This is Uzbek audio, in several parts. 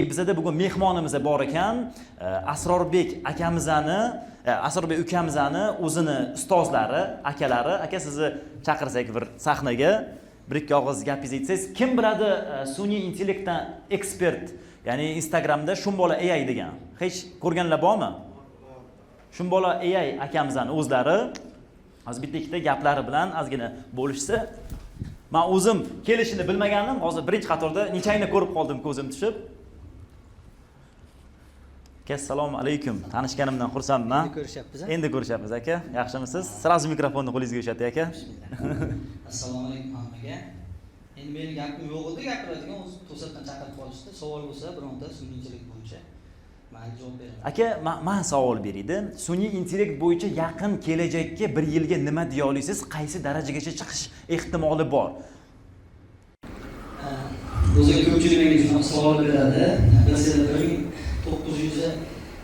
Bizda bugun mehmonimiz bor ekan, Asrorbek ukamizani o'zini ustozlari, akalari. Aka, sizni chaqirsak bir sahnaga, bir-ikki og'iz gapingizni aytsangiz, kim biladi sun'iy intellektdan ekspert, ya'ni Instagramda Shumbola AI degan. Hech ko'rganlar bormi? Shumbola AI akamizni o'zlari hozir bitta-ikkita gaplari bilan ozgina bo'lishsa, men o'zim kelishini bilmagandim, hozir birinchi qatorda nechayni ko'rib qoldim ko'zim tushib. Assalomu alaykum. Tanishganimdan xursandman. Endi ko'rishyapmiz aka. Yaxshimisiz? Sirazi mikrofonni qo'lingizga ushating aka. Assalomu alaykum hammaga. Endi mening gapim yo'q edi, gapiradigan o'zi to'satdan chaqirib qolishdi. Savol bo'lsa, bironta sun'iy intellekt bo'yicha men javob beraman. Aka, men savol berdim. Sun'iy intellekt bo'yicha yaqin kelajakka 1 yilga nima deya olasiz? Qaysi darajagacha chiqish ehtimoli bor? O'zi ko'pchilik menga savol beradi. Masalan,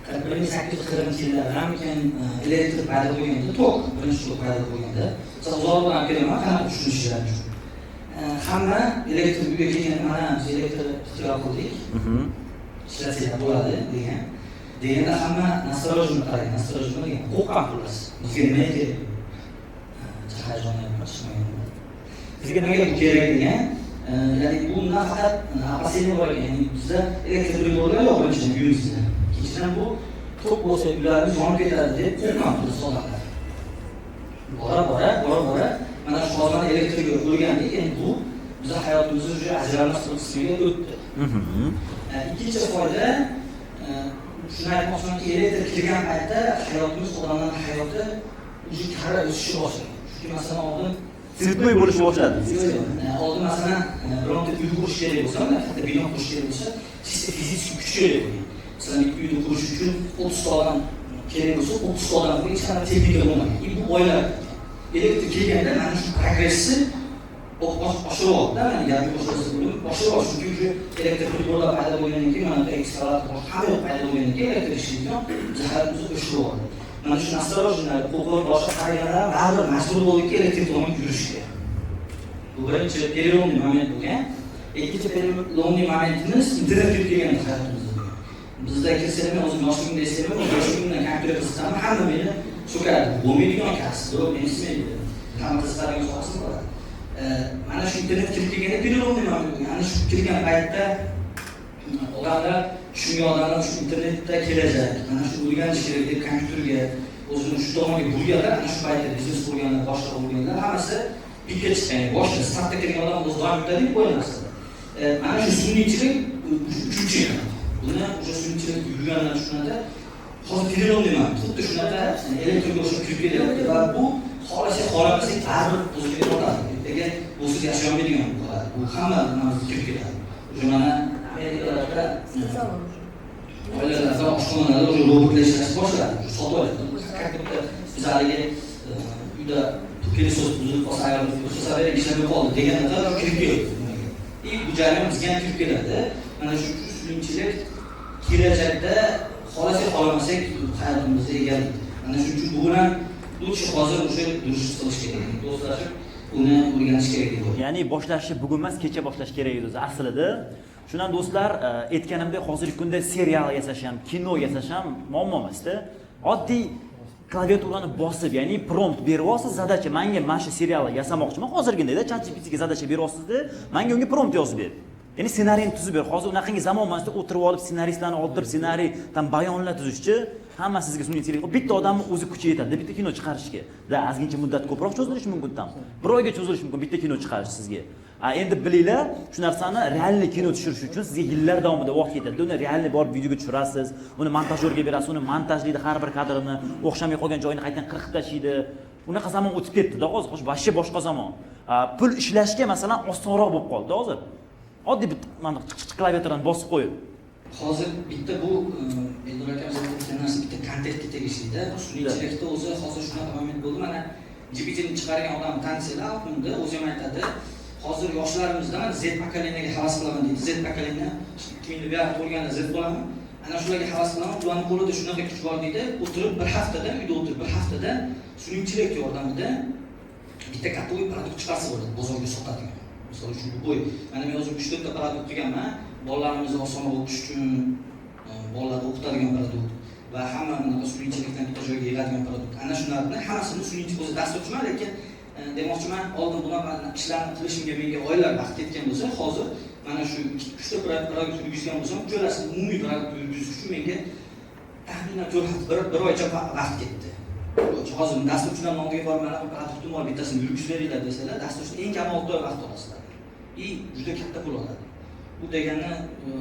1840-yillardan keyin elektr paydo bo'lganda, tok birinchi tok paydo bo'lganda, uzoqdan olib kelaman, qanaqa tushunishlar uchun. Hamma elektr uyga kelganda mana biz elektr ixtiro qildik, ishlatsak bo'ladi deganda hamma nastrojen qaraydi, nastrojen degan qo'rqqan xullas. Bizga nima kerak? Bizga nima kerak degan, ya'ni bundan faqat opasiya bor ekan, ya'ni bizda elektr bo'lgan yo'q birinchidan uyimizda. Ikkinchidan bu tok bo'lsa uylarimiz yonib ketadi deb qo'rqamiz odamlar. Bora bora mana shu hozir elektrga o'rgandik, endi bu bizning hayotimizni juda ajralmas bir qismiga o'tdi. Ikkinchi foyda shuni aytmoqchimanki, elektr kirgan paytda hayotimiz, odamlarning hayoti juda qara o'sishga boshladi. Chunki masalan oldin Sirtmoy bo'lishga boshladi. Oldin masalan bironta uy qurish kerak bo'lsa, hatto bino qurish kerak bo'lsa, chista fizik kuch kerak bo'lgan. Masalan, bir uyni qurish uchun 30 ta odam kerak bo'lsa, 30 ta odam hech qanday texnika bo'lmagan. Bu boylar elektr kelganda mana shu progressni oshiryapti, mana gapni oshiryapti. Chunki shu elektr priborlar paydo bo'lgandan keyin, mana ekstralar hamma paydo bo'lgandan keyin elektr ishlaydigan zaharimizni oshiryapti. Mana shu nastrojenlar, qo'qon boshqa qariyalar baribir majbur bo'ldiki elektr tomon yurishga. Bu birinchi perelomniy moment bo'lgan. Ikkinchi perelomniy momentimiz internet kirib kelgan hayotimizga. Bizda kirsanmi, o'zim yoshligimda eslayman, yoshligimdan kompyuter qilsam, hamma meni so'kadi. Bo'lmaydigan kasb, yo'q, men ismaydi. Hamma qiziqadigan so'rasam bo'ladi. Mana shu internet kirib kelganda perelomniy moment bo'lgan. Ana shu kirgan paytda odamlar tushungan shu internetda kelajak, mana shu o'rganish kerak deb kompyuterga o'zini shu tomonga burganlar, ana shu paytda biznes qurganlar, boshqa bo'lganlar hammasi pikka chiqqan. Boshqa startga kirgan odam o'z doim yutadi, qo'yilmasdi. Mana shu sun'iychilik uchinchi yil. Buni o'sha sun'iychilik yurganlar tushunadi. Hozir perelomniy moment, xuddi shunaqa elektrga o'xshab kirib kelyapti va bu xohlasak xohlamasak baribir o'ziga o'tadi. Ertaga busiz yashay olmaydigan bo'ladi. Bu hamma nimamiz kirib keladi. O'sha mana Amerikalarda oilalarda oshxonalarda o'sha robotlar ishlash boshladi. Sotib oladi. Biz haliga uyda pilisos buzilib qolsa, ayolimiz ko'rsatsa ishlamay qoldi deganda kirib keladi. Bu jarayon bizga ham kirib keladi. Mana shu sun'iychilik kelajakda xohlasak xohlamasak hayotimizda egallaydi. Mana shuning uchun bu bilan lutfi hozir o'sha durust qilish kerak. Do'stlashib uni o'rganish kerak deb o'ylayman. Ya'ni boshlashni bugun emas, kecha boshlash kerak edi o'zi aslida. Shundan do'stlar, aytganimdek hozirgi kunda serial yasash ham, kino yasash ham muammo emasda. Oddiy klaviaturani bosib, ya'ni prompt berib olsiz, zadacha menga mana shu serialni yasamoqchiman. Hozirgidek ChatGPTga zadacha berib olsizda, menga unga prompt yozib ber. Ya'ni ssenariyni tuzib ber. Hozir unaqangi zamon emasda o'tirib olib ssenaristlarni oldirib ssenariydan bayonlar tuzishchi, hamma sizga sun'iy intellekt. Bitta odamni o'zi kuchi yetadi, bitta kino chiqarishga. Da ozgincha muddat ko'proq cho'zilishi mumkin tam. 1 oyga cho'zilishi mumkin bitta kino chiqarish sizga. Endi bilinglar, shu narsani realniy kino tushirish uchun sizga yillar davomida vaqt ketadi. Uni realniy borib videoga tushirasiz, uni montajyorga berasiz, uni montajlaydi har bir kadrini, o'xshamay qolgan joyini qaytadan qirqib tashlaydi. Unaqa zamon o'tib ketdi-da hozir, boshqa boshqa zamon. Pul ishlashga masalan osonroq bo'lib qoldi hozir. Oddiy mana klaviaturani bosib qo'yib. Hozir bitta bu Eldor akamiz aytgan narsa bitta kontentga tegishli-da. Sun'iychilikda o'zi hozir shunaqa moment bo'ldi. Mana GPT'ni chiqargan odam tansiylar, unda o'zi ham aytadi. Hozir yoshlarimizdan Z pokoleniyaga havas qilaman deydi. Z pokoleniya 2000 ga to'lganda Z bo'laman. Ana shularga havas qilaman. Ularning qo'lida shunaqa kuch bor deydi. O'tirib bir haftada, uyda o'tirib bir haftada sun'iychilik yordamida bitta katta produkt chiqarsa bo'ladi, bozorga sotadigan. Misol uchun bu bo'y. Mana men o'zim 3-4 ta produkt qilganman. bolalarimizni osonroq o'qish uchun bolalarni o'qitadigan produkt va hamma bunaqa suyunchilikdan bitta joyga yig'adigan produkt. Ana shularni hammasini suyunchi o'zi dasturchiman, lekin demoqchiman, oldin bunaqa ishlarni qilishimga menga oylar vaqt ketgan bo'lsa, hozir mana shu 3 ta produkt yurgizgan bo'lsam, jo'rasini umumiy produkt yurgizish uchun menga taxminan 1 oycha vaqt ketdi. Hozir dasturchilarning oldiga borib, mana bu produktni bor, bittasini yurgizib beringlar desalar, dasturchilar eng kam 6 oy vaqt olasizlar. Juda katta pul oladi. Bu degani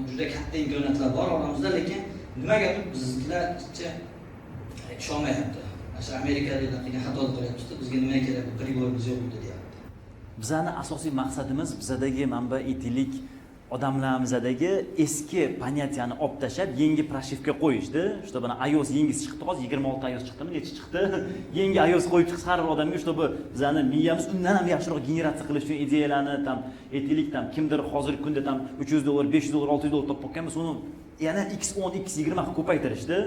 juda katta imkoniyatlar bor oramizda, lekin nimagadir bizlarcha ishonmayapti. Masalan, Amerikaliklar qilgan xatolik qilyapti, bizga nima kerak, priborimiz yo'q deyapti. Bizani asosiy maqsadimiz bizadagi manba etik odamlarimizdagi eski понятияni olib tashlab, yangi pрошивка qo'yishdi. Чтобы iOS yengisi chiqdi, hozir 26 iOS chiqdimi, necha chiqdi? Yangi iOS qo'yib chiqsa har bir odamga, чтобы bizani miyamiz undan ham yaxshiroq generatsiya qilish uchun ideyalarni tam etik tam kimdir hozirgi kunda tam $300, $500, $600 topib qolgan, uni yana x10, x20 qilib ko'paytirishdi.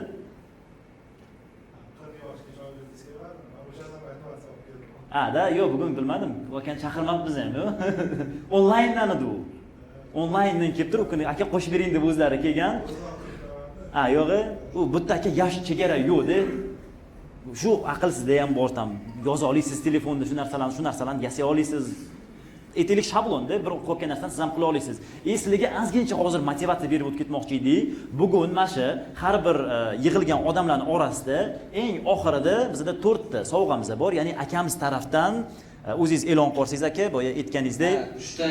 Da, yo'q, bugun bilmadim. Lekin chaqirmabmiz ham, yo'q. Onlayndan edi u. Onlayndan kelib turib, kuni aka qo'shib bering deb o'zlari kelgan. Yo'q, u bitta aka yosh chegara yo'q-da. Shu aqlsizda ham bor tam. Yoza olasiz telefonda shu narsalarni yasay olasiz. Etik shablonda bir qo'rqgan narsani siz ham qila olasiz. Sizlarga ozgincha hozir motivatsiya berib o'tib ketmoqchi edik. Bugun mana shu har bir yig'ilgan odamlarning orasida eng oxirida bizda 4 ta sovg'amiz bor. Ya'ni akamiz tarafdan o'zingiz e'lon qilsangiz aka, boya aytganingizdek, 3 ta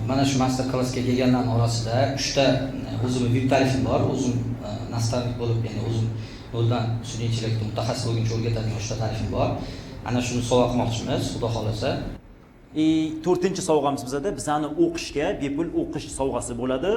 mana shu master klassga kelganlarning orasida 3 ta o'zimning VIP tarifim bor. O'zim nastavnik bo'lib, ya'ni o'zim noldan suyunchilikda mutaxassis bo'lguncha o'rgatadigan 3 ta tarifim bor. Ana shuni sovg'a qilmoqchimiz, xudo xolasa. 4-chi sovg'amiz bizada bizani o'qishga bepul o'qish sovg'asi bo'ladi.